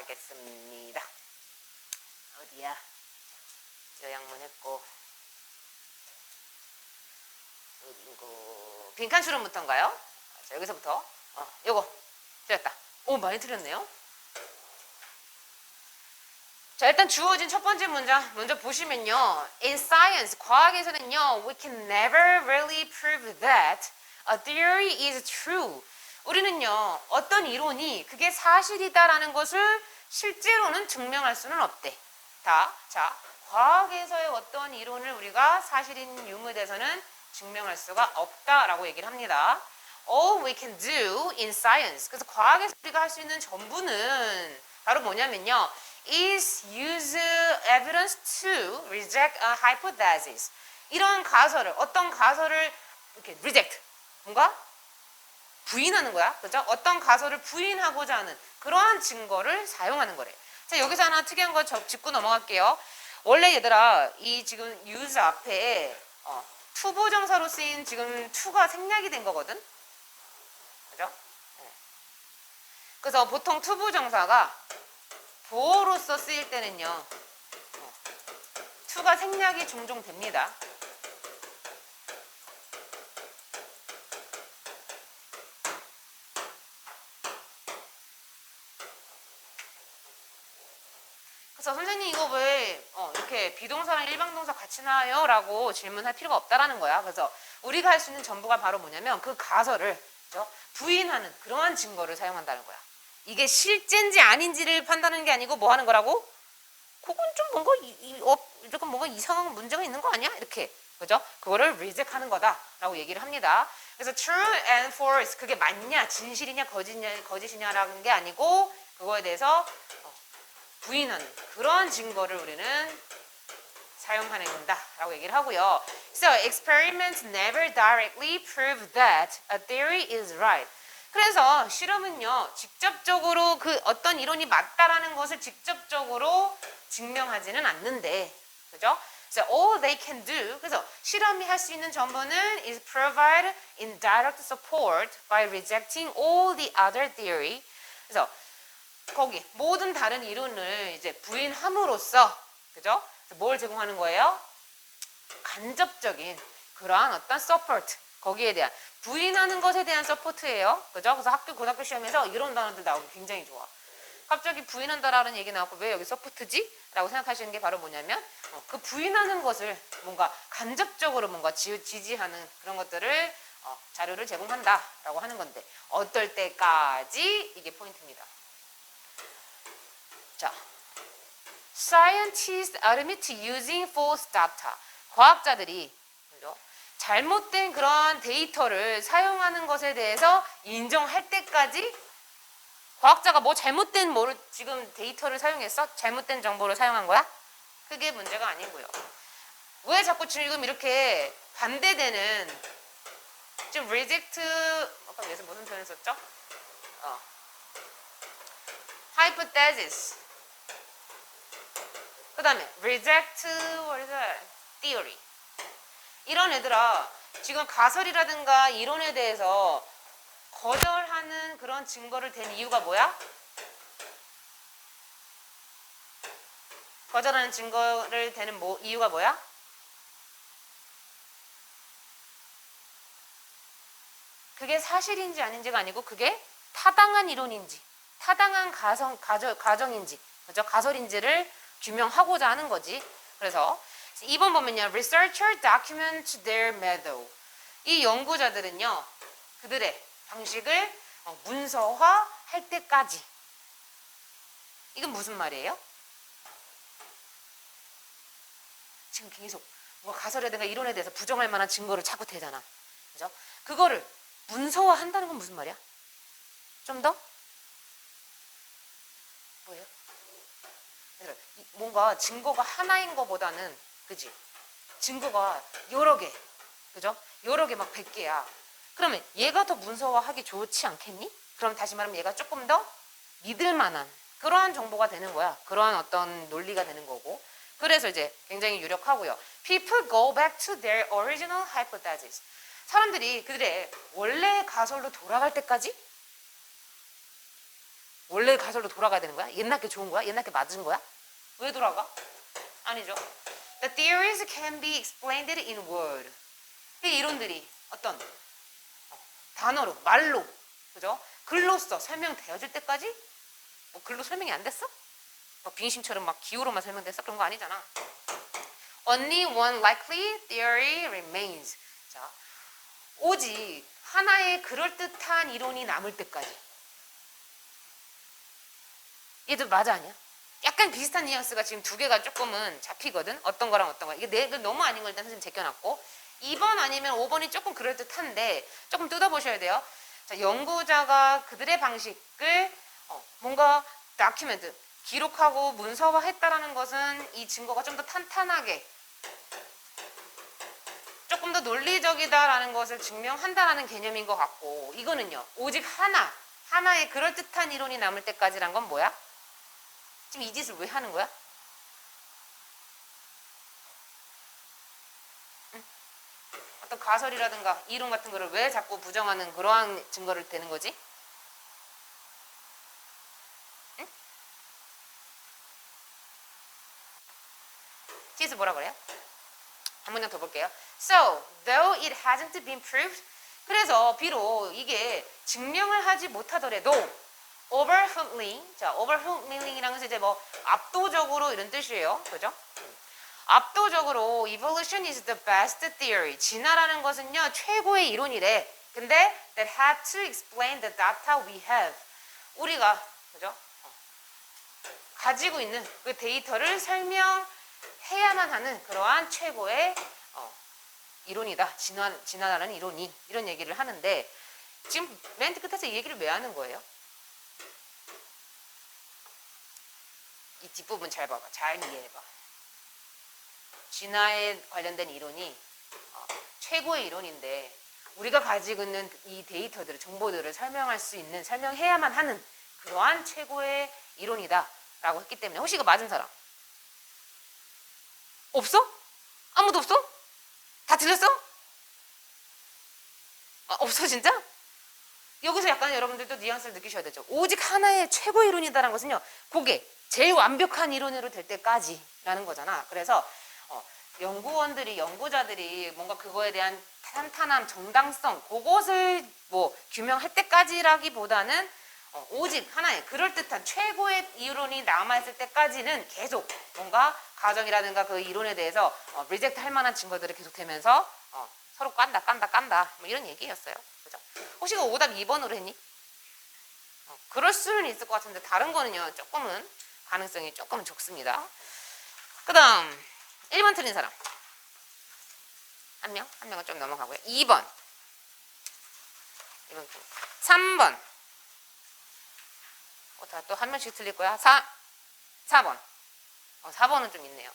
하겠습니다. 어디야? 요약문 했고 어딘고? 빈칸 추론부터인가요? 자, 여기서부터 요거 틀렸다. 오, 많이 틀렸네요. 자, 일단 주어진 첫 번째 문장 먼저 보시면요. In science, 과학에서는요, we can never really prove that a theory is true. 우리는요, 어떤 이론이 그게 사실이다라는 것을 실제로는 증명할 수는 없대. 자, 과학에서의 어떤 이론을 우리가 사실인 유무에서는 증명할 수가 없다라고 얘기를 합니다. All we can do in science. 그래서 과학에서 우리가 할 수 있는 전부는 바로 뭐냐면요. is use evidence to reject a hypothesis. 이런 가설을, 어떤 가설을 이렇게 reject, 뭔가 부인하는 거야. 그죠? 어떤 가설을 부인하고자 하는 그러한 증거를 사용하는 거래. 자, 여기서 하나 특이한 거 짚고 넘어갈게요. 원래 얘들아, 이 지금 use 앞에 투부정사로 쓰인 지금 to가 생략이 된 거거든. 그죠? 네. 그래서 보통 투부정사가 보어로서 쓰일 때는요, to가 생략이 종종 됩니다. 그래서 선생님 이거 왜 이렇게 비동사랑 일방동사 같이 나와요? 라고 질문할 필요가 없다라는 거야. 그래서 우리가 할 수 있는 전부가 바로 뭐냐면 그 가설을 부인하는 그러한 증거를 사용한다는 거야. 이게 실제인지 아닌지를 판단하는 게 아니고 뭐 하는 거라고? 그건 좀 뭔가 조금 뭔가 이상한 문제가 있는 거 아니야? 이렇게 그죠? 그거를 reject하는 거다라고 얘기를 합니다. 그래서 true and false 그게 맞냐, 진실이냐, 거짓이냐라는 게 아니고 그거에 대해서 부인하는 그런 증거를 우리는 사용한다라고 얘기를 하고요. So experiments never directly prove that a theory is right. 그래서 실험은요, 직접적으로 그 어떤 이론이 맞다라는 것을 직접적으로 증명하지는 않는데, 그죠? So all they can do, 그래서 실험이 할 수 있는 전부는 is provide indirect support by rejecting all the other theory. 그래서 거기 모든 다른 이론을 이제 부인함으로써, 그죠? 뭘 제공하는 거예요? 간접적인 그러한 어떤 support, 거기에 대한 부인하는 것에 대한 서포트예요. 그죠? 그래서 학교 고등학교 시험에서 이런 단어들 나오기 굉장히 좋아. 갑자기 부인한다라는 얘기 나오고 왜 여기 서포트지? 라고 생각하시는 게 바로 뭐냐면 그 부인하는 것을 뭔가 간접적으로 뭔가 지지하는 그런 것들을 자료를 제공한다라고 하는 건데 어떨 때까지 이게 포인트입니다. 자, Scientists admit using false data. 과학자들이 잘못된 그러한 데이터를 사용하는 것에 대해서 인정할 때까지 과학자가 뭐 잘못된 뭐를 지금 데이터를 사용했어? 잘못된 정보를 사용한 거야? 그게 문제가 아니고요. 왜 자꾸 지금 이렇게 반대되는 지금 reject 아까 여기서 무슨 표현 썼죠? hypothesis 그 다음에 reject what is that? theory 이런 애들아 지금 가설이라든가 이론에 대해서 거절하는 그런 증거를 댄 이유가 뭐야? 거절하는 증거를 대는 이유가 뭐야? 그게 사실인지 아닌지가 아니고 그게 타당한 이론인지 타당한 가정인지 그죠? 가설인지를 규명하고자 하는 거지. 그래서 2번 보면요. Researcher document their method. 이 연구자들은요. 그들의 방식을 문서화할 때까지. 이건 무슨 말이에요? 지금 계속 뭐 가설이라든가 이론에 대해서 부정할 만한 증거를 자꾸 대잖아. 그죠? 그거를 문서화한다는 건 무슨 말이야? 좀 더? 뭐예요? 뭔가 증거가 하나인 것보다는 그지? 증거가 여러 개, 그죠? 여러 개 막 100개야. 그러면 얘가 더 문서화하기 좋지 않겠니? 그럼 다시 말하면 얘가 조금 더 믿을 만한 그러한 정보가 되는 거야. 그러한 어떤 논리가 되는 거고. 그래서 이제 굉장히 유력하고요. People go back to their original hypothesis. 사람들이 그들의 원래 가설로 돌아갈 때까지 원래 가설로 돌아가야 되는 거야? 옛날 게 좋은 거야? 옛날 게 맞은 거야? 왜 돌아가? 아니죠. The theories can be explained in word. 이 이론들이 어떤 단어로, 말로, 그죠? 글로써 설명되어질 때까지 뭐 글로 설명이 안 됐어? 뭐 빙심처럼 막 기호로만 설명됐어? 그런 거 아니잖아. Only one likely theory remains. 자, 오직 하나의 그럴듯한 이론이 남을 때까지. 얘도 맞아 아니야? 약간 비슷한 뉘앙스가 지금 두 개가 조금은 잡히거든. 어떤 거랑 어떤 거. 이게 내가 너무 아닌 걸 일단 선생님 제껴놨고 2번 아니면 5번이 조금 그럴듯한데 조금 뜯어보셔야 돼요. 자, 연구자가 그들의 방식을 뭔가 다큐멘트 기록하고 문서화했다라는 것은 이 증거가 좀 더 탄탄하게 조금 더 논리적이다라는 것을 증명한다라는 개념인 것 같고 이거는요. 오직 하나의 그럴듯한 이론이 남을 때까지란 건 뭐야? 지금 이 짓을 왜 하는 거야? 응? 어떤 가설이라든가 이론 같은 거를 왜 자꾸 부정하는 그러한 증거를 대는 거지? 응? 뒤에서 뭐라 그래요? 한 문장 더 볼게요. So, though it hasn't been proved, 그래서 비록 이게 증명을 하지 못하더라도 overwhelming, 자, overwhelming이라는 것은 이제 뭐 압도적으로 이런 뜻이에요. 그죠? 압도적으로 evolution is the best theory. 진화라는 것은요 최고의 이론이래. 근데 that had to explain the data we have. 우리가 그죠? 가지고 있는 그 데이터를 설명해야만 하는 그러한 최고의 이론이다. 진화라는 이론이 이런 얘기를 하는데 지금 맨 끝에서 이 얘기를 왜 하는 거예요? 이 뒷부분 잘 봐봐. 잘 이해해봐. 진화에 관련된 이론이 최고의 이론인데 우리가 가지고 있는 이 데이터들을 정보들을 설명할 수 있는 설명해야만 하는 그러한 최고의 이론이다 라고 했기 때문에 혹시 이거 맞은 사람? 없어? 아무도 없어? 다 들렸어? 없어 진짜? 여기서 약간 여러분들도 뉘앙스를 느끼셔야 되죠. 오직 하나의 최고의 이론이다라는 것은요. 그게 제일 완벽한 이론으로 될 때까지라는 거잖아. 그래서 연구원들이 연구자들이 뭔가 그거에 대한 탄탄함, 정당성 그것을 뭐 규명할 때까지라기보다는 오직 하나의 그럴듯한 최고의 이론이 남아있을 때까지는 계속 뭔가 가정이라든가 그 이론에 대해서 리젝트 할 만한 증거들이 계속되면서 서로 깐다 뭐 이런 얘기였어요. 그죠? 혹시 그 오답 2번으로 했니? 그럴 수는 있을 것 같은데 다른 거는요 조금은 가능성이 조금은 적습니다. 그 다음 1번 틀린 사람 한 명은 좀 넘어가고요. 2번 3번 또 한 명씩 틀릴 거야. 4번 4번은 좀 있네요.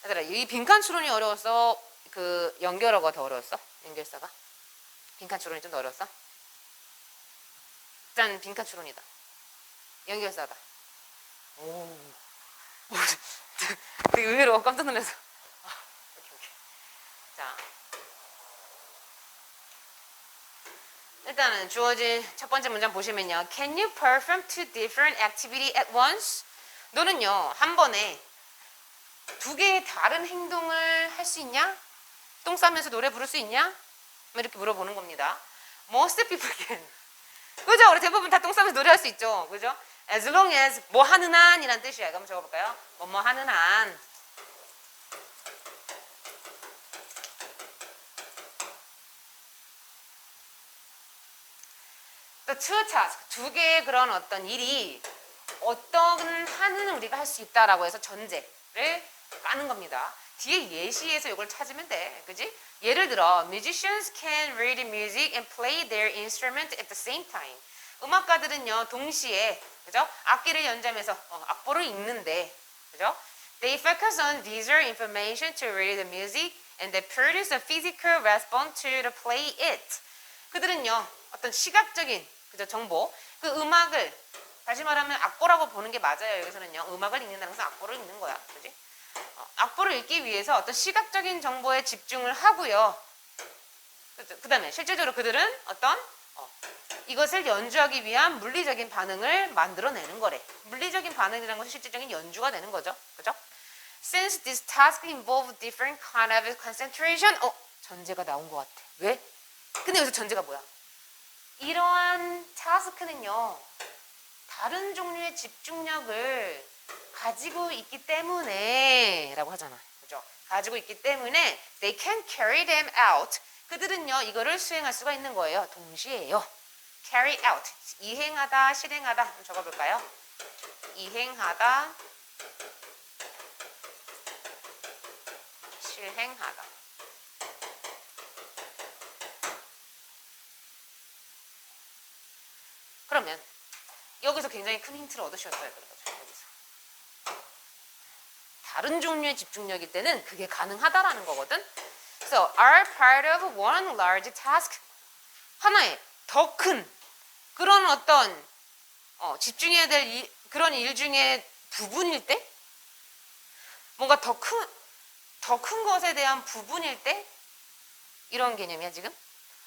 얘들아 이 빈칸 추론이 어려웠어? 그 연결어가 더 어려웠어? 연결사가? 빈칸 추론이 좀 더 어려웠어? 일단 빈칸 추론이다. 연결사다. 오. 되게 의외로 깜짝 놀라서. 오케이. 자. 일단은 주어진 첫 번째 문장 보시면요. Can you perform two different activity at once? 너는요, 한 번에 두 개의 다른 행동을 할 수 있냐? 똥 싸면서 노래 부를 수 있냐? 이렇게 물어보는 겁니다. Most people can. 그죠? 우리 대부분 다 똥 싸면서 노래할 수 있죠. 그죠? As long as 뭐 하는 한이란 뜻이야. 이거 한번 적어볼까요? 뭐 하는 한. 또 two task, 두 개의 그런 어떤 일이 어떤 한은 우리가 할 수 있다라고 해서 전제를 까는 겁니다. 뒤에 예시에서 이걸 찾으면 돼. 그지? 예를 들어 musicians can read music and play their instrument at the same time. 음악가들은요 동시에 그죠? 악기를 연주하면서 악보를 읽는데 그죠? They focus on visual information to read the music and they produce a physical response to the play it. 그들은요 어떤 시각적인 그죠? 정보 그 음악을 다시 말하면 악보라고 보는 게 맞아요. 여기서는요 음악을 읽는다는 것은 악보를 읽는 거야. 그지? 악보를 읽기 위해서 어떤 시각적인 정보에 집중을 하고요. 그 다음에 실질적으로 그들은 어떤 이것을 연주하기 위한 물리적인 반응을 만들어내는 거래. 물리적인 반응이라는 것은 실질적인 연주가 되는 거죠. 그죠? Since this task involve different kind of concentration. 전제가 나온 것 같아. 왜? 근데 여기서 전제가 뭐야? 이러한 타스크는요, 다른 종류의 집중력을 가지고 있기 때문에 라고 하잖아. 그죠? 가지고 있기 때문에 they can carry them out. 그들은요, 이거를 수행할 수가 있는 거예요. 동시에요. carry out. 이행하다, 실행하다. 한번 적어볼까요? 이행하다, 실행하다. 그러면 여기서 굉장히 큰 힌트를 얻으셨어요. 여기서. 다른 종류의 집중력일 때는 그게 가능하다라는 거거든. So, are part of one large task. 하나의 더 큰 그런 어떤 집중해야 될 그런 일 중에 부분일 때, 뭔가 더 큰 것에 대한 부분일 때, 이런 개념이야 지금?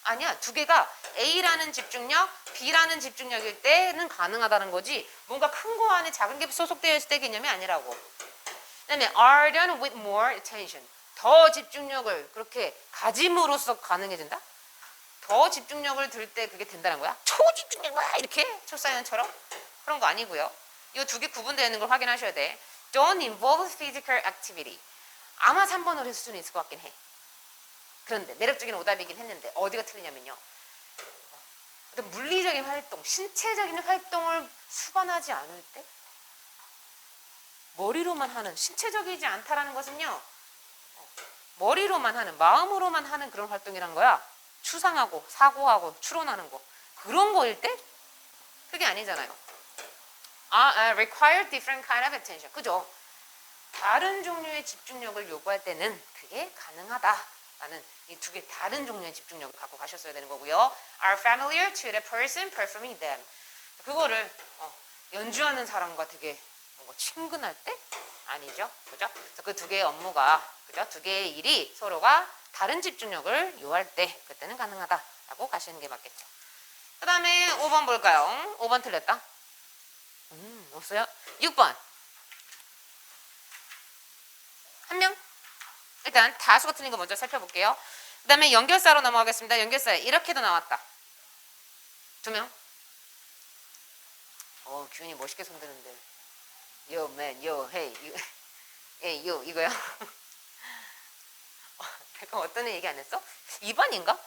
아니야. 두 개가 A라는 집중력, B라는 집중력일 때는 가능하다는 거지, 뭔가 큰 거 안에 작은 게 소속되어 있을 때 개념이 아니라고. 그다음에 are done with more attention. 더 집중력을 그렇게 가짐으로써 가능해진다? 더 집중력을 들 때 그게 된다는 거야? 초집중력 막 이렇게 초사연처럼? 그런 거 아니고요. 이 두 개 구분되어 있는 걸 확인하셔야 돼. Don't involve physical activity. 아마 3번으로 했을 수는 있을 것 같긴 해. 그런데 매력적인 오답이긴 했는데 어디가 틀리냐면요, 어떤 물리적인 활동, 신체적인 활동을 수반하지 않을 때 머리로만 하는, 신체적이지 않다라는 것은요, 머리로만 하는, 마음으로만 하는 그런 활동이란 거야. 추상하고 사고하고 추론하는 거, 그런 거일 때 그게 아니잖아요. require different kind of attention. 그죠? 다른 종류의 집중력을 요구할 때는 그게 가능하다라는 이 두 개 다른 종류의 집중력을 갖고 가셨어야 되는 거고요. Are familiar to the person performing them. 그거를 연주하는 사람과 되게 뭔가 친근할 때 아니죠, 그죠? 그 두 개의 업무가, 그죠? 두 개의 일이 서로가 다른 집중력을 요할 때 그때는 가능하다라고 가시는 게 맞겠죠. 그 다음에 5번 볼까요? 5번 틀렸다. 없어요? 6번. 한 명? 일단 다수가 틀린 거 먼저 살펴볼게요. 그 다음에 연결사로 넘어가겠습니다. 연결사 이렇게도 나왔다. 2명. 규현이 멋있게 손드는데. Yo man, yo, hey, hey, yo, 이거요? 그럼 어떤 애 얘기 안 했어? 2번인가?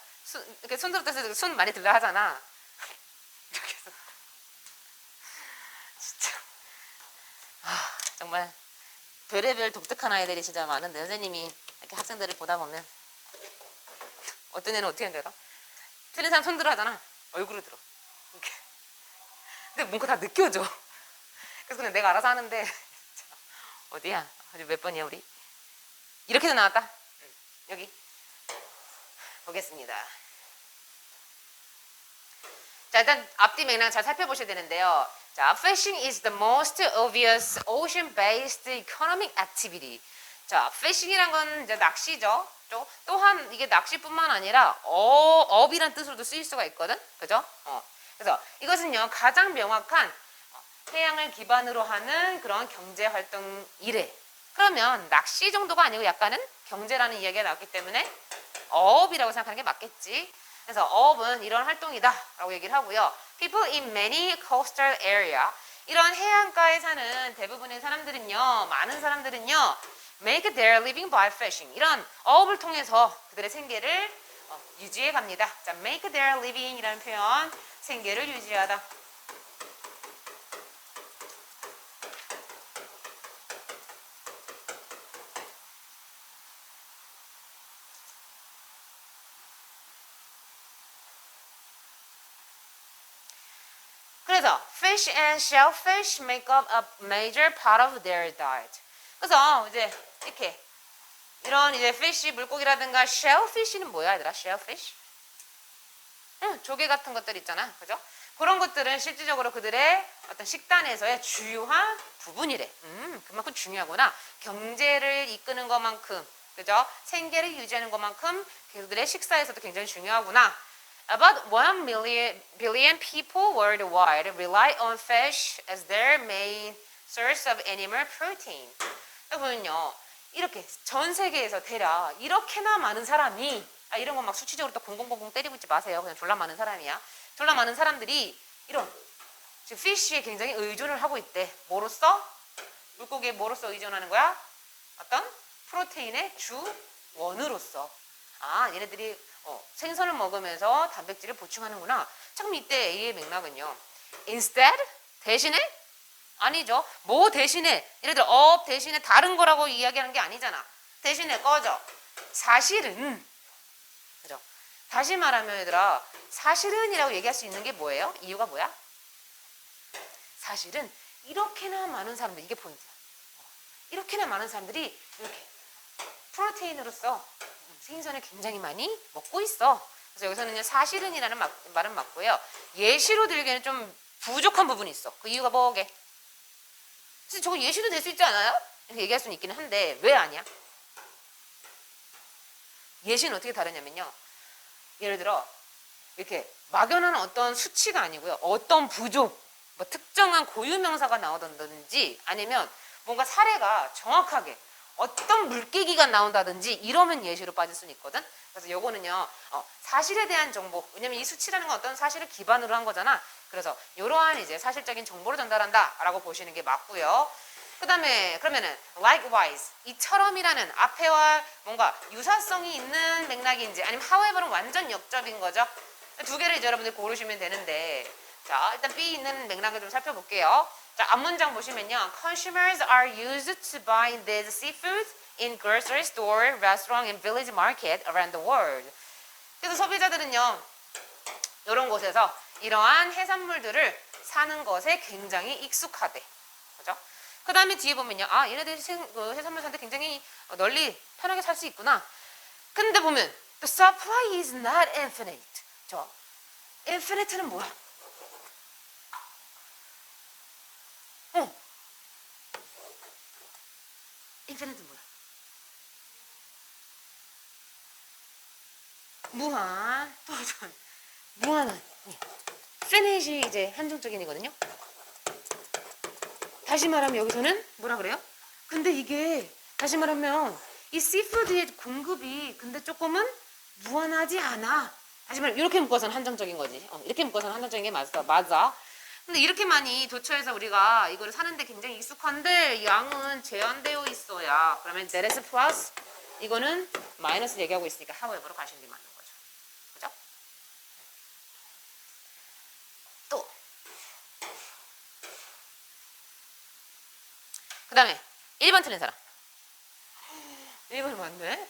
이렇게 손 들었다 해서 손 많이 들라 하잖아. 이렇게 해서. 진짜. 정말 별의별 독특한 아이들이 진짜 많은데, 선생님이 이렇게 학생들을 보다 보면 어떤 애는 어떻게 들어? 틀린 사람 손 들어 하잖아. 얼굴을 들어. 이렇게. 근데 뭔가 다 느껴져. 그래서 그냥 내가 알아서 하는데 어디야? 몇 번이야 우리? 이렇게도 나왔다. 여기 보겠습니다. 자, 일단 앞뒤 맥락 잘 살펴보셔야 되는데요. 자, fishing is the most obvious ocean-based economic activity. 자, fishing이란 건 이제 낚시죠. 또한 이게 낚시뿐만 아니라 업이란 뜻으로도 쓰일 수가 있거든. 그죠? 그래서 이것은요, 가장 명확한 해양을 기반으로 하는 그런 경제 활동이래. 그러면 낚시 정도가 아니고 약간은 경제라는 이야기가 나왔기 때문에 어업이라고 생각하는 게 맞겠지. 그래서 어업은 이런 활동이다 라고 얘기를 하고요. People in many coastal area. 이런 해안가에 사는 대부분의 사람들은요, 많은 사람들은요, make their living by fishing. 이런 어업을 통해서 그들의 생계를 유지해 갑니다. 자, make their living 이라는 표현, 생계를 유지하다. 그래서 fish and shellfish make up a major part of their diet. 그래서 이제 이렇게 이런 이제 fish 물고기라든가 shellfish는 뭐야, 얘들아? shellfish? 조개 같은 것들 있잖아, 그죠? 그런 것들은 실질적으로 그들의 어떤 식단에서의 주요한 부분이래. 그만큼 중요하구나. 경제를 이끄는 것만큼, 그죠? 생계를 유지하는 것만큼 그들의 식사에서도 굉장히 중요하구나. About 1 billion people worldwide rely on fish as their main source of animal protein. 보면요, 이렇게 전 세계에서 대략 이렇게나 많은 사람이 이런 거 막 수치적으로 또 0000 때리고 있지 마세요. 그냥 졸라 많은 사람이야. 졸라 많은 사람들이 이런 지금 피쉬에 굉장히 의존을 하고 있대. 뭐로써? 물고기에 뭐로써 의존하는 거야? 어떤 프로테인의 주원으로서. 얘네들이 생선을 먹으면서 단백질을 보충하는구나. 참 이때 A의 맥락은요. Instead, 대신에? 아니죠. 뭐 대신에? 예를 들어 of 대신에 다른 거라고 이야기하는 게 아니잖아. 대신에 꺼져. 사실은, 그죠? 다시 말하면 얘들아, 사실은이라고 얘기할 수 있는 게 뭐예요? 이유가 뭐야? 사실은 이렇게나 많은 사람들, 이게 포인트야. 이렇게나 많은 사람들이 이렇게 프로테인으로서 생선을 굉장히 많이 먹고 있어. 그래서 여기서는 사실은이라는 말은 맞고요. 예시로 들기에는 좀 부족한 부분이 있어. 그 이유가 뭐게? 그래서 저거 예시도 될 수 있지 않아요? 이렇게 얘기할 수는 있기는 한데 왜 아니야? 예시는 어떻게 다르냐면요. 예를 들어 이렇게 막연한 어떤 수치가 아니고요. 어떤 부족, 뭐 특정한 고유명사가 나오던지 아니면 뭔가 사례가 정확하게 어떤 물개기가 나온다든지 이러면 예시로 빠질 수는 있거든. 그래서 요거는요 사실에 대한 정보, 왜냐면 이 수치라는 건 어떤 사실을 기반으로 한 거잖아. 그래서 이러한 이제 사실적인 정보를 전달한다라고 보시는 게 맞고요. 그 다음에 그러면은 likewise 이처럼이라는 앞에와 뭔가 유사성이 있는 맥락인지 아니면 however는 완전 역접인 거죠. 두 개를 이제 여러분들 고르시면 되는데 자 일단 B 있는 맥락을 좀 살펴볼게요. 자, 앞문장 보시면요. Consumers are used to buy these seafood in grocery store, restaurant, and village market around the world. 그래서 소비자들은요. 이런 곳에서 이러한 해산물들을 사는 것에 굉장히 익숙하대. 그죠? 그 다음에 뒤에 보면요. 얘네들 해산물 사는데 굉장히 널리 편하게 살 수 있구나. 근데 보면 the supply is not infinite. infinite는 뭐야? infinite 뭐야? 무한. 무한한. finite이 이제 한정적인이거든요. 다시 말하면 여기서는 뭐라 그래요? 근데 이게 다시 말하면 이 씨푸드의 공급이 근데 조금은 무한하지 않아. 다시 말하면 이렇게 묶어서는 한정적인 거지. 이렇게 묶어서는 한정적인 게 맞아. 근데 이렇게 많이 도처에서 우리가 이거를 사는데 굉장히 익숙한데 양은 제한되어 있어야. 그러면 that is plus 이거는 마이너스 얘기하고 있으니까 however로 가시는 게 맞는 거죠. 그죠? 또 그 다음에 1번 틀린 사람. 1번 맞네?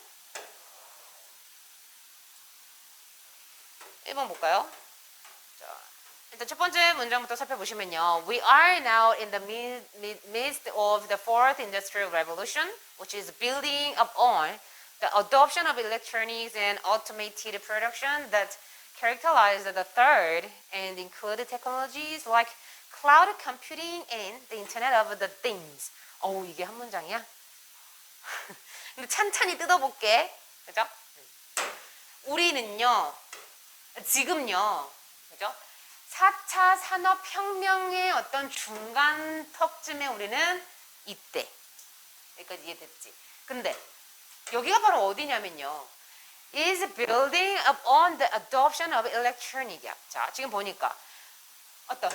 1번 볼까요? 자, 일단 첫 번째 문장부터 살펴보시면요. We are now in the midst of the fourth industrial revolution, which is building upon the adoption of electronics and automated production that characterize the third and include technologies like cloud computing and the Internet of the Things. 이게 한 문장이야? 근데 찬찬히 뜯어볼게. 그죠? 우리는요, 지금요, 그죠? 4차 산업혁명의 어떤 중간턱쯤에 우리는 이때. 여기까지 이해됐지? 근데 여기가 바로 어디냐면요. is building upon the adoption of electronic. 자, 지금 보니까 어떤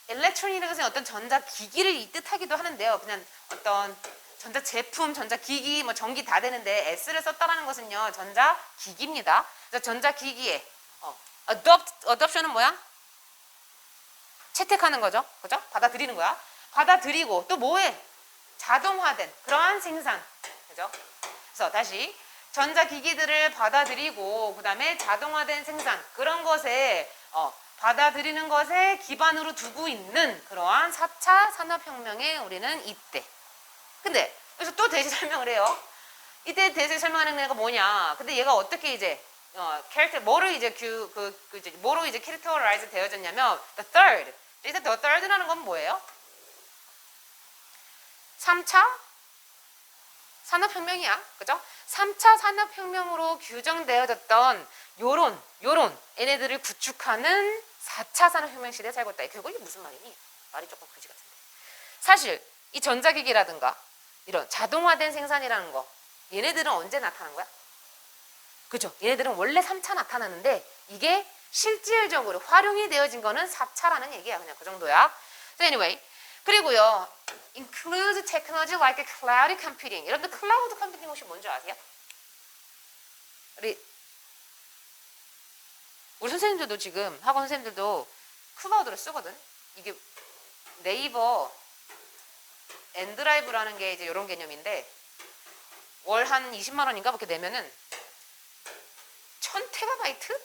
electronic이라는 것은 어떤 전자기기를 뜻하기도 하는데요. 그냥 어떤 전자제품, 전자기기, 뭐 전기 다 되는데 S를 썼다라는 것은요. 전자기기입니다. 그래서 전자기기에 adoption은 뭐야? 채택하는 거죠. 그죠? 받아들이는 거야. 받아들이고 또 뭐해? 자동화된 그러한 생산. 그죠? 그래서 다시 전자기기들을 받아들이고 그 다음에 자동화된 생산 그런 것에 받아들이는 것에 기반으로 두고 있는 그러한 4차 산업혁명에 우리는 이때. 근데 여기서 또 대시 설명을 해요. 이때 대시 설명하는 애가 뭐냐? 근데 얘가 어떻게 이제 뭐로 이제 뭐로 이제 캐릭터라이즈 되어졌냐면 the third. 이제 the third라는 건 뭐예요? 3차 산업혁명이야. 그죠? 3차 산업혁명으로 규정되어졌던 요런 얘네들을 구축하는 4차 산업혁명 시대에 살고 있다. 결국 이게 무슨 말이니? 말이 조금 그지 같은데. 사실 이 전자기기라든가 이런 자동화된 생산이라는 거 얘네들은 언제 나타난 거야? 그죠? 얘네들은 원래 3차 나타나는데 이게 실질적으로 활용이 되어진 거는 4차라는 얘기야. 그냥 그 정도야. So anyway, 그리고요. includes technology like cloud computing. 여러분들 클라우드 컴퓨팅 혹시 뭔지 아세요? 우리 선생님들도 지금 학원 선생님들도 클라우드를 쓰거든. 이게 네이버 엔드라이브라는 게 이제 이런 개념인데 월 한 20만 원인가 그렇게 내면은 1000테라바이트?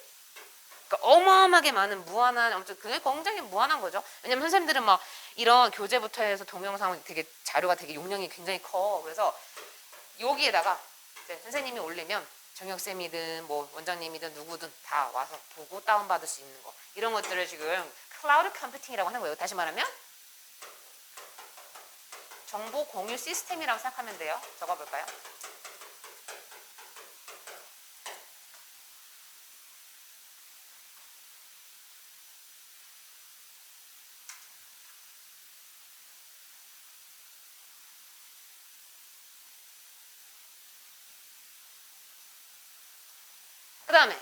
그러니까 어마어마하게 많은 무한한 아무튼 굉장히 무한한 거죠. 왜냐면 선생님들은 막 이런 교재부터 해서 동영상 되게 자료가 되게 용량이 굉장히 커. 그래서 여기에다가 이제 선생님이 올리면 정혁쌤이든 뭐 원장님이든 누구든 다 와서 보고 다운받을 수 있는 거 이런 것들을 지금 클라우드 컴퓨팅이라고 하는 거예요. 다시 말하면 정보 공유 시스템이라고 생각하면 돼요. 적어볼까요? 그 다음에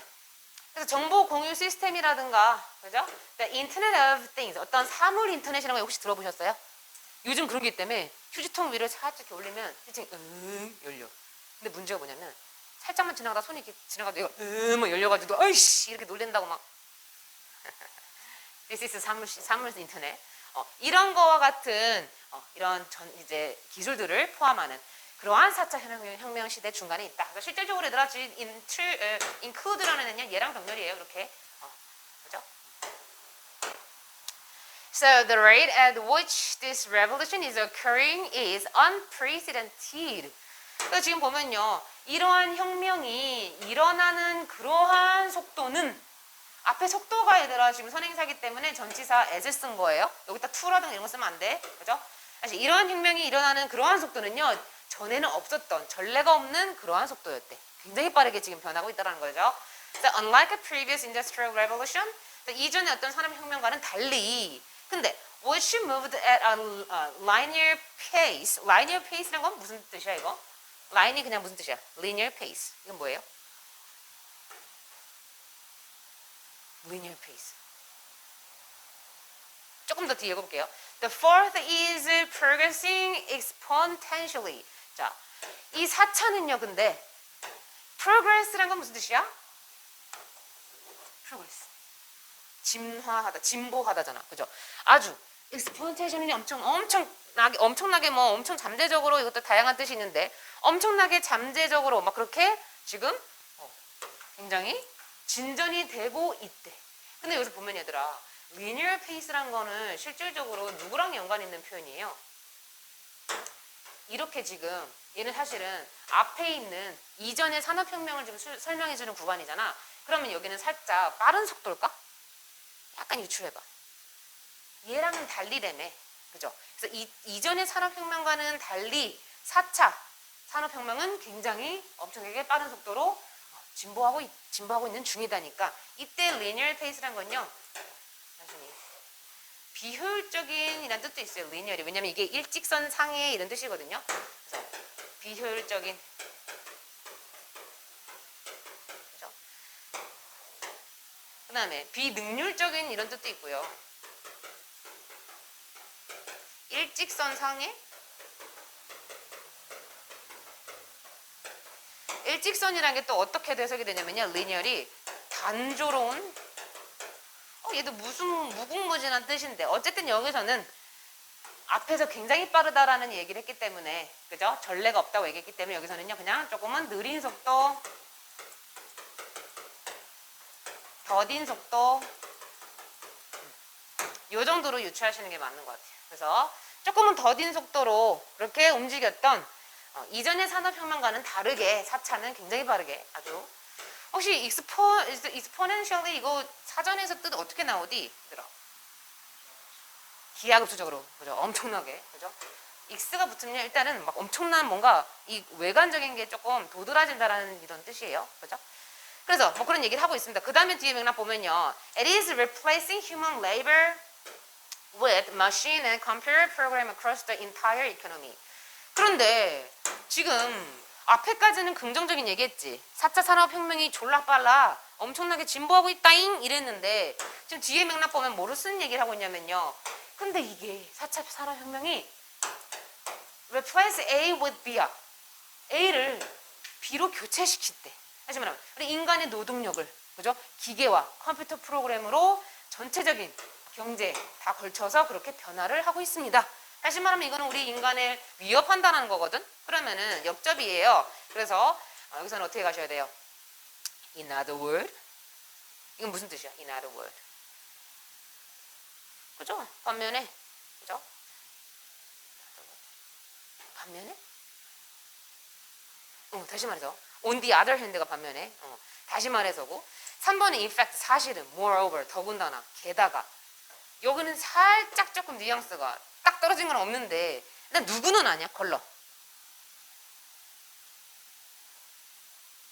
그래서 정보 공유 시스템이라든가 그죠? 인터넷 of things 어떤 사물 인터넷이라는 거 혹시 들어보셨어요? 요즘 그런 게 있기 때문에 휴지통 위를 살짝 이렇게 올리면 휴지통이 열려. 근데 문제가 뭐냐면 살짝만 지나가다 손이 이렇게 지나가도 얘가 막 열려가지고 어이씨 이렇게 놀랜다고 막 This is 사물 인터넷. 이런 거와 같은 이런 이제 기술들을 포함하는 그러한 4차 혁명 시대 중간에 있다. 그래서 실질적으로 얘들아 include라는 애는 얘랑 병렬이에요. 이렇게 그죠? So the rate at which this revolution is occurring is unprecedented. 그래서 지금 보면요, 이러한 혁명이 일어나는 그러한 속도는 앞에 속도가 얘들아 지금 선행사기 때문에 전치사 as를 쓴 거예요. 여기다 to라든가 이런 거 쓰면 안 돼. 그죠? 사실 이러한 혁명이 일어나는 그러한 속도는요, 전에는 없었던 전례가 없는 그러한 속도였대. 굉장히 빠르게 지금 변하고 있다는 거죠. So unlike a previous industrial revolution, 이전의 어떤 산업혁명과는 달리 근데 which moved at a linear pace. linear pace라는 건 무슨 뜻이야 이거? line이 그냥 무슨 뜻이야? linear pace. 이건 뭐예요? linear pace. 조금 더 뒤에 읽어볼게요. The fourth is progressing exponentially. 자, 이 4차는요, 근데 progress라는 건 무슨 뜻이야? progress. 진화하다, 진보하다잖아. 그죠? 아주 exponentially 엄청나게 뭐 엄청 잠재적으로 이것도 다양한 뜻이 있는데 엄청나게 잠재적으로 막 그렇게 지금 굉장히 진전이 되고 있대. 근데 여기서 보면 얘들아 linear pace라는 거는 실질적으로 누구랑 연관 있는 표현이에요? 이렇게 지금 얘는 사실은 앞에 있는 이전의 산업혁명을 지금 설명해주는 구간이잖아. 그러면 여기는 살짝 빠른 속도일까? 약간 유출해봐. 얘랑은 달리라며. 그죠? 그래서 이전의 산업혁명과는 달리 4차 산업혁명은 굉장히 엄청나게 빠른 속도로 진보하고 있는 중이다니까. 이때 linear pace란 건요. 단순히 비효율적인 이란 뜻도 있어요. linear이. 왜냐면 이게 일직선 상해 이런 뜻이거든요. 그래서 비효율적인 그죠? 그 다음에 비능률적인 이런 뜻도 있고요. 일직선 상해 일직선이라는 게 또 어떻게 해석이 되냐면요. linear이 단조로운 얘도 무슨 무궁무진한 뜻인데 어쨌든 여기서는 앞에서 굉장히 빠르다라는 얘기를 했기 때문에 그죠? 전례가 없다고 얘기했기 때문에 여기서는요. 그냥 조금은 느린 속도 더딘 속도 이 정도로 유추하시는 게 맞는 것 같아요. 그래서 조금은 더딘 속도로 그렇게 움직였던 이전의 산업혁명과는 다르게 4차는 굉장히 빠르게 아주 혹시 exponentially 이거 사전에서 뜻 어떻게 나오디? 얘들아. 기하급수적으로 그죠? 엄청나게 그죠? x가 붙으면 일단은 막 엄청난 뭔가 이 외관적인 게 조금 도드라진다라는 이런 뜻이에요. 그죠? 그래서 뭐 그런 얘기를 하고 있습니다. 그 다음에 뒤에 맥락 보면요. It is replacing human labor with machine and computer program across the entire economy. 그런데 지금 앞에까지는 긍정적인 얘기했지. 4차 산업혁명이 졸라 빨라. 엄청나게 진보하고 있다잉 이랬는데 지금 뒤에 맥락 보면 뭐로 쓰는 얘기를 하고 있냐면요. 근데 이게 4차 산업혁명이 replace A with B야. A를 B로 교체시켰대. 다시 말하면 우리 인간의 노동력을 그죠? 기계와 컴퓨터 프로그램으로 전체적인 경제 다 걸쳐서 그렇게 변화를 하고 있습니다. 다시 말하면 이거는 우리 인간을 위협한다는 거거든. 그러면은 역접이에요. 그래서 여기서는 어떻게 가셔야 돼요? In other word. 이건 무슨 뜻이야? In other word. 그죠? 반면에 그죠? 반면에? 다시 말해서 on the other hand가 반면에 다시 말해서고 3번은 in fact 사실은 moreover 더군다나 게다가 여기는 살짝 조금 뉘앙스가 딱 떨어진 건 없는데 일단 누구는 아니야 걸러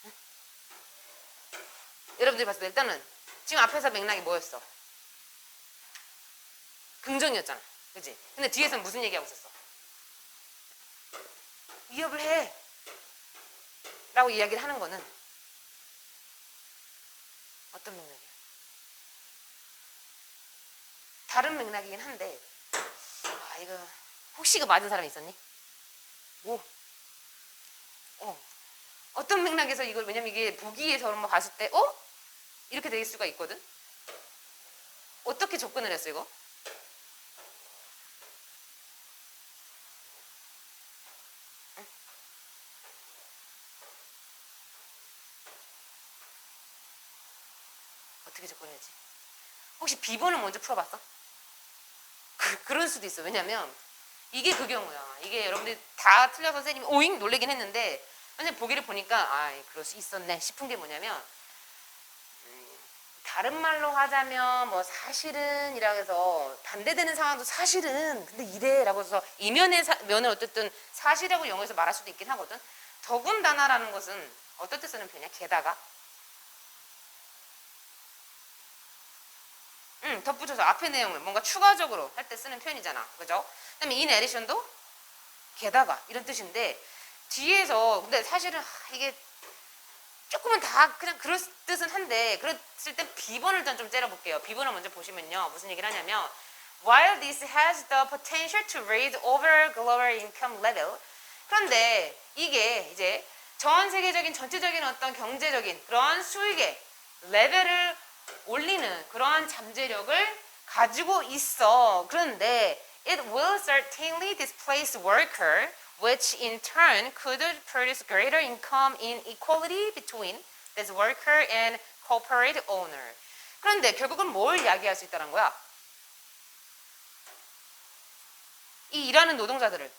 응? 여러분들이 봤을 때 일단은 지금 앞에서 맥락이 뭐였어? 긍정이었잖아 그치? 근데 뒤에서는 무슨 얘기하고 있었어? 위협을 해 라고 이야기를 하는 거는 어떤 맥락이야? 다른 맥락이긴 한데 이거 혹시 이거 맞은 사람 있었니? 뭐? 어떤 맥락에서 이걸 왜냐면 이게 보기에서 봤을 때 이렇게 될 수가 있거든? 어떻게 접근을 했어 이거? 응? 어떻게 접근했지? 혹시 B번을 먼저 풀어봤어? 그럴 수도 있어. 왜냐면 이게 그 경우야. 이게 여러분들이 다 틀려서 선생님이 오잉 놀래긴 했는데 선생님 보기를 보니까 그럴 수 있었네 싶은 게 뭐냐면 다른 말로 하자면 뭐 사실은 이라고 해서 반대되는 상황도 사실은 근데 이래라고 해서 이면의 면을 어쨌든 사실이라고 영어에서 말할 수도 있긴 하거든. 더군다나라는 것은 어떤 때 쓰는 표현이야? 게다가 덧붙여서 앞의 내용을 뭔가 추가적으로 할 때 쓰는 표현이잖아. 그죠? 그 다음에 in addition도 게다가 이런 뜻인데 뒤에서 근데 사실은 이게 조금은 다 그냥 그럴 뜻은 한데 그랬을 땐 B번을 일단 좀 째려볼게요. B번을 먼저 보시면요. 무슨 얘기를 하냐면 While this has the potential to raise over global income level 그런데 이게 이제 전 세계적인 전체적인 어떤 경제적인 그런 수익의 레벨을 올리는 그러한 잠재력을 가지고 있어. 그런데 it will certainly displace worker, which in turn could produce greater income inequality between this worker and corporate owner. 그런데 결국은 뭘 이야기할 수 있다는 거야? 이 일하는 노동자들을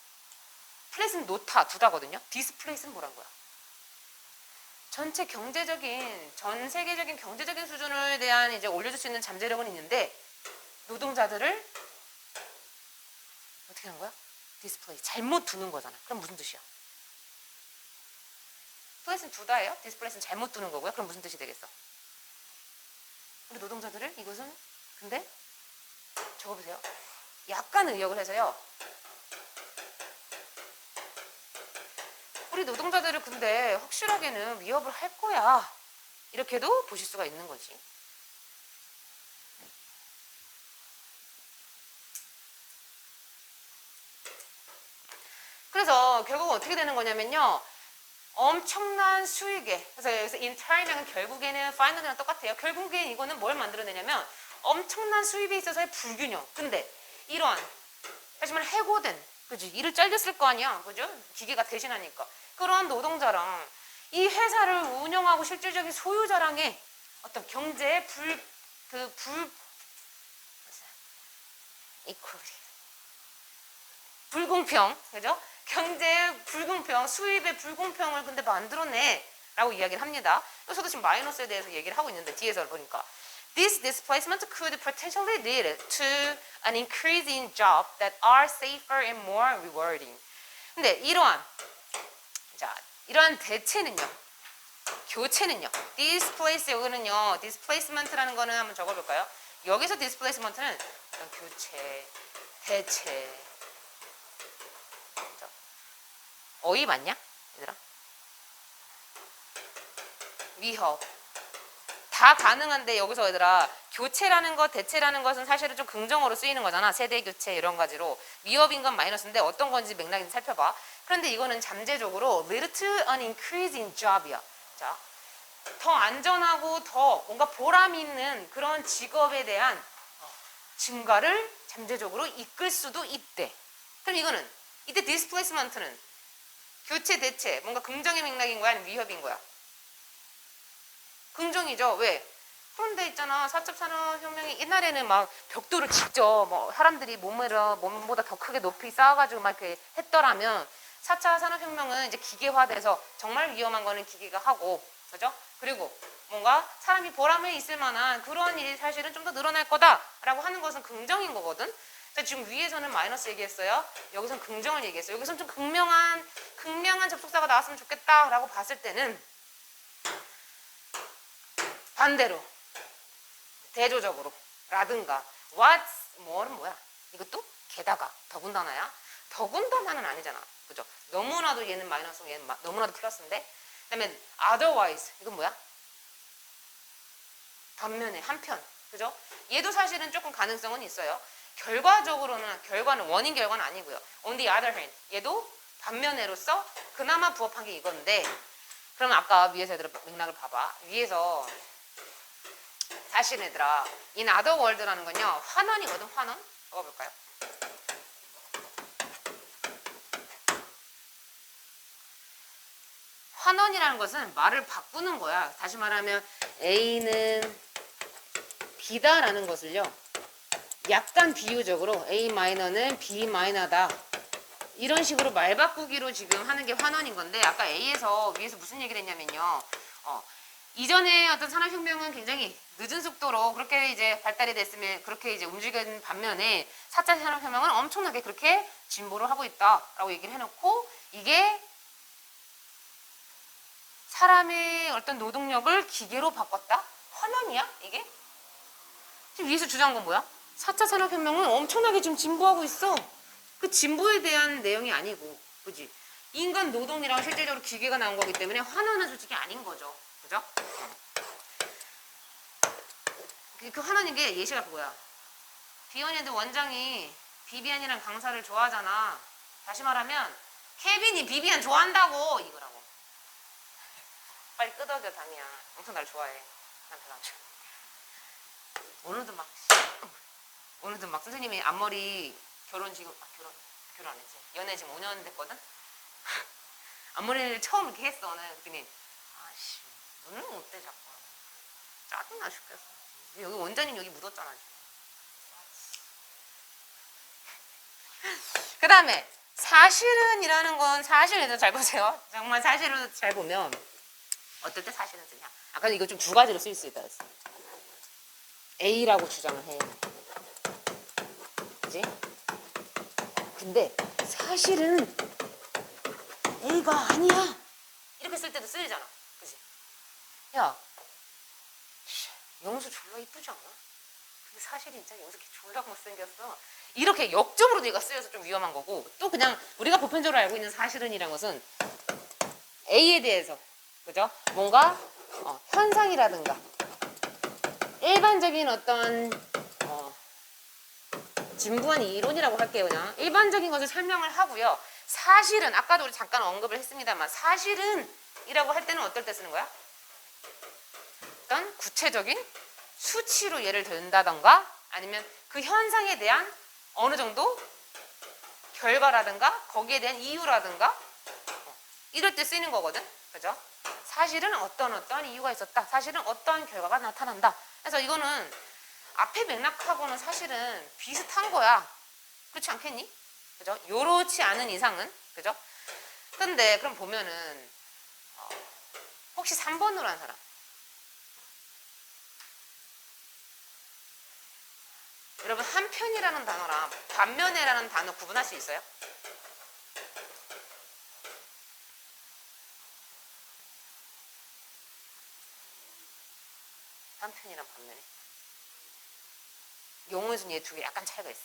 플레이스는 놓다, 두다거든요. 디스플레이스는 뭐란 거야? 전체 경제적인 전 세계적인 경제적인 수준에 대한 이제 올려줄 수 있는 잠재력은 있는데 노동자들을 어떻게 하는 거야? 디스플레이 잘못 두는 거잖아. 그럼 무슨 뜻이야? 플레이스는 두다예요? 디스플레이스는 잘못 두는 거고요. 그럼 무슨 뜻이 되겠어? 우리 노동자들을 이것은 근데 적어보세요. 약간 의역을 해서요. 우리 노동자들을 근데 확실하게는 위협을 할 거야. 이렇게도 보실 수가 있는 거지. 그래서 결국 어떻게 되는 거냐면요. 엄청난 수익에 그래서 여기서 intern이랑 결국에는 final이랑 똑같아요. 결국엔 이거는 뭘 만들어내냐면 엄청난 수입에 있어서의 불균형. 근데 이러한 하지만 해고된 그지 일을 잘렸을 거 아니야. 그죠? 기계가 대신하니까 그러한 노동자랑 이 회사를 운영하고 실질적인 소유자랑의 어떤 경제의 equality 불공평 그죠? 경제의 불공평, 수입의 불공평을 근데 만들어내 라고 이야기를 합니다. 여기서도 지금 마이너스에 대해서 얘기를 하고 있는데 뒤에서 보니까 This displacement could potentially lead to an increase in jobs that are safer and more rewarding. 근데 이러한 대체는요, 교체는요, displace 여기는요, displacement라는 거는 한번 적어볼까요? 여기서 displacement는 교체, 대체. 어휘 맞냐? 얘들아? 위협. 다 가능한데 여기서 얘들아 교체라는 것, 대체라는 것은 사실은 좀 긍정어로 쓰이는 거잖아. 세대 교체 이런 가지로. 위협인 건 마이너스인데 어떤 건지 맥락인지 살펴봐. 그런데 이거는 잠재적으로 lead to an increase in job이야. 자, 더 안전하고 더 뭔가 보람 있는 그런 직업에 대한 증가를 잠재적으로 이끌 수도 있대. 그럼 이거는 이때 displacement는 교체, 대체, 뭔가 긍정의 맥락인 거야? 아니면 위협인 거야? 긍정이죠. 왜? 그런데 있잖아. 4차 산업혁명이 옛날에는 막 벽돌을 직접 사람들이 몸보다 더 크게 높이 쌓아가지고 막 이렇게 했더라면 4차 산업혁명은 이제 기계화돼서 정말 위험한 거는 기계가 하고, 그죠? 그리고 뭔가 사람이 보람에 있을 만한 그런 일이 사실은 좀 더 늘어날 거다라고 하는 것은 긍정인 거거든. 지금 위에서는 마이너스 얘기했어요. 여기서는 긍정을 얘기했어요. 여기서는 좀 극명한 접속사가 나왔으면 좋겠다라고 봤을 때는 반대로 대조적으로 라든가 뭐는 뭐야? 이것도 게다가 더군다나야? 더군다나는 아니잖아. 그죠? 너무나도 얘는 마이너스고 얘는 너무나도 플러스인데 그다음에 otherwise 이건 뭐야? 반면에 한편. 그죠? 얘도 사실은 조금 가능성은 있어요. 결과는 원인 결과는 아니고요. On the other hand 얘도 반면에로서 그나마 부합한 게 이건데 그럼 아까 위에서 얘들아 맥락을 봐봐. 위에서 사실 얘들아 in other world라는 건요 환원이거든. 환원 적어볼까요? 환원이라는 것은 말을 바꾸는 거야. 다시 말하면 A는 B다라는 것을요 약간 비유적으로 A-는 B-다 이런 식으로 말 바꾸기로 지금 하는 게 환원인 건데 아까 위에서 무슨 얘기를 했냐면요 이전에 어떤 산업혁명은 굉장히 늦은 속도로 그렇게 이제 발달이 됐으면 그렇게 이제 움직이는 반면에 4차 산업혁명은 엄청나게 그렇게 진보를 하고 있다라고 얘기를 해놓고 이게 사람의 어떤 노동력을 기계로 바꿨다? 환원이야 이게? 지금 위에서 주장한 건 뭐야? 4차 산업혁명은 엄청나게 좀 진보하고 있어. 그 진보에 대한 내용이 아니고, 그지? 인간 노동이랑 실질적으로 기계가 나온 거기 때문에 환원은 솔직히 아닌 거죠. 그죠? 그 환원인 게 예시가 그거야. 비원이드 원장이 비비안이랑 강사를 좋아하잖아. 다시 말하면 케빈이 비비안 좋아한다고 이거라고. 빨리 끄덕여 담이야. 엄청 날 좋아해. 나한테 가지고. 오늘도 막 선생님이 앞머리 결혼 안 했지. 연애 지금 5년 됐거든? 앞머리를 처음 이렇게 했어, 오늘. 그랬더니, 아씨, 눈을 못대 자꾸. 짜증나 죽겠어. 여기 원장님 여기 묻었잖아, 그 다음에, 사실은이라는 건, 사실은 잘 보세요. 정말 사실을 잘 보면, 어떨 때 사실은 쓰냐. 아까 이거 좀 두 가지로 쓸 수 있다 했어. A라고 주장을 해. 그지? 근데 사실은 A가 아니야. 이렇게 쓸 때도 쓰이잖아. 그지? 야, 영수 졸라 이쁘지 않아? 근데 사실이 진짜 영수 졸라 못생겼어. 이렇게 역적으로 네가 쓰여서 좀 위험한 거고 또 그냥 우리가 보편적으로 알고 있는 사실은이란 것은 A에 대해서 그죠? 뭔가 현상이라든가 일반적인 어떤 진부한 이론이라고 할게요. 그냥 일반적인 것을 설명을 하고요. 사실은 아까도 우리 잠깐 언급을 했습니다만 사실은 이라고 할 때는 어떨 때 쓰는 거야? 어떤 구체적인 수치로 예를 든다던가 아니면 그 현상에 대한 어느 정도 결과라든가 거기에 대한 이유라든가 이럴 때 쓰이는 거거든. 그죠? 사실은 어떤 이유가 있었다. 사실은 어떠한 결과가 나타난다. 그래서 이거는 앞에 맥락하고는 사실은 비슷한 거야. 그렇지 않겠니? 그죠? 요렇지 않은 이상은. 그죠? 근데 그럼 보면은 혹시 3번으로 한 사람? 여러분 한편이라는 단어랑 반면에라는 단어 구분할 수 있어요? 한편이랑 반면에. 영어에서는 얘 두 개 약간 차이가 있어.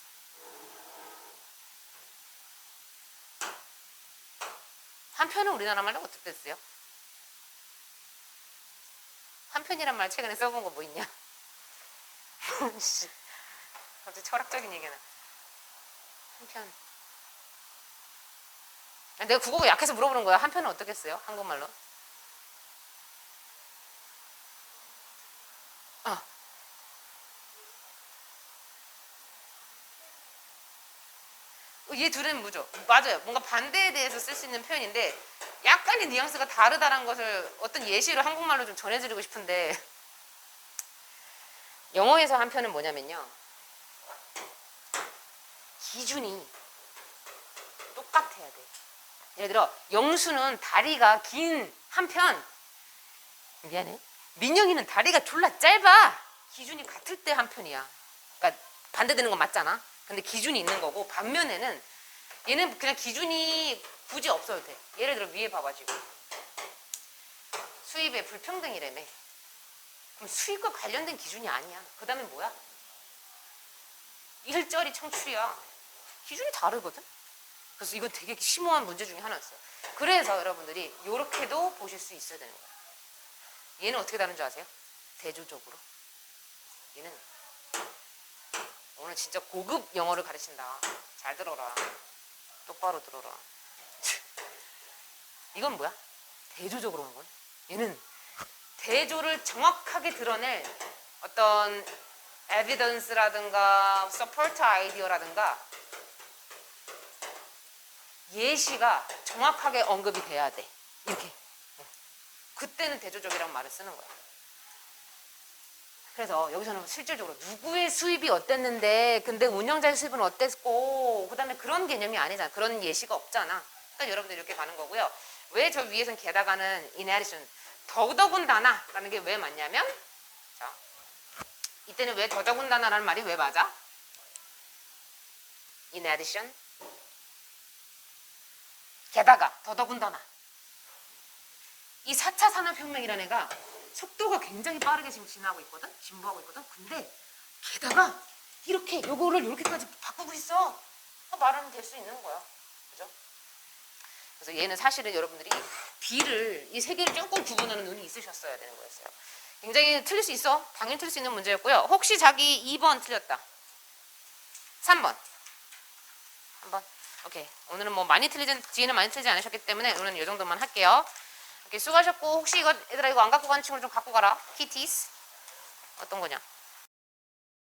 한편은 우리나라 말로 어떻게 쓰요? 한편이란 말 최근에 써본 거 뭐 있냐? 갑자기 철학적인 얘기는. 한편. 내가 국어가 약해서 물어보는 거야. 한편은 어떻게 써요? 한국말로? 얘 둘은 뭐죠? 맞아요. 뭔가 반대에 대해서 쓸 수 있는 표현인데 약간의 뉘앙스가 다르다는 것을 어떤 예시로 한국말로 좀 전해드리고 싶은데 영어에서 한편은 뭐냐면요. 기준이 똑같아야 돼. 예를 들어 영수는 다리가 긴 한편, 미안해, 민영이는 다리가 졸라 짧아. 기준이 같을 때 한편이야. 그러니까 반대되는 건 맞잖아. 근데 기준이 있는 거고, 반면에는 얘는 그냥 기준이 굳이 없어도 돼. 예를 들어 위에 봐봐. 지금 수입의 불평등이라며. 그럼 수입과 관련된 기준이 아니야. 그 다음에 뭐야? 일자리 창출이야. 기준이 다르거든. 그래서 이건 되게 심오한 문제 중에 하나였어요. 그래서 여러분들이 이렇게도 보실 수 있어야 되는 거야. 얘는 어떻게 다른 줄 아세요? 대조적으로. 얘는 오늘 진짜 고급 영어를 가르친다. 잘 들어라. 똑바로 들어라. 이건 뭐야? 대조적으로 온 거야. 얘는 대조를 정확하게 드러낼 어떤 evidence라든가 support idea라든가 예시가 정확하게 언급이 돼야 돼. 이렇게. 그때는 대조적이라는 말을 쓰는 거야. 그래서 여기서는 실질적으로 누구의 수입이 어땠는데 근데 운영자의 수입은 어땠고 그 다음에 그런 개념이 아니잖아. 그런 예시가 없잖아. 그러니까 여러분들 이렇게 가는 거고요. 왜 저 위에서는 게다가는 in addition, 더더군다나 라는 게 왜 맞냐면, 자, 이때는 왜 더더군다나라는 말이 왜 맞아? in addition, 게다가 더더군다나. 이 4차 산업혁명이라는 애가 속도가 굉장히 빠르게 지금 지나고 있거든? 진보하고 있거든? 근데 게다가 이렇게 요거를 이렇게까지 바꾸고 있어. 말하면 될 수 있는 거야. 그죠? 그래서 얘는 사실은 여러분들이 B를 이 세 개를 조금 구분하는 눈이 있으셨어야 되는 거였어요. 굉장히 틀릴 수 있어. 당연히 틀릴 수 있는 문제였고요. 혹시 자기 2번 틀렸다. 3번. 한번. 오케이. 오늘은 뭐 많이 틀리진, 뒤에는 많이 틀리지 않으셨기 때문에 오늘은 이 정도만 할게요. 이렇게 수고하셨고, 혹시 이거 얘들아 이거 안 갖고 가는 친구를 좀 갖고 가라. 키티스 어떤 거냐?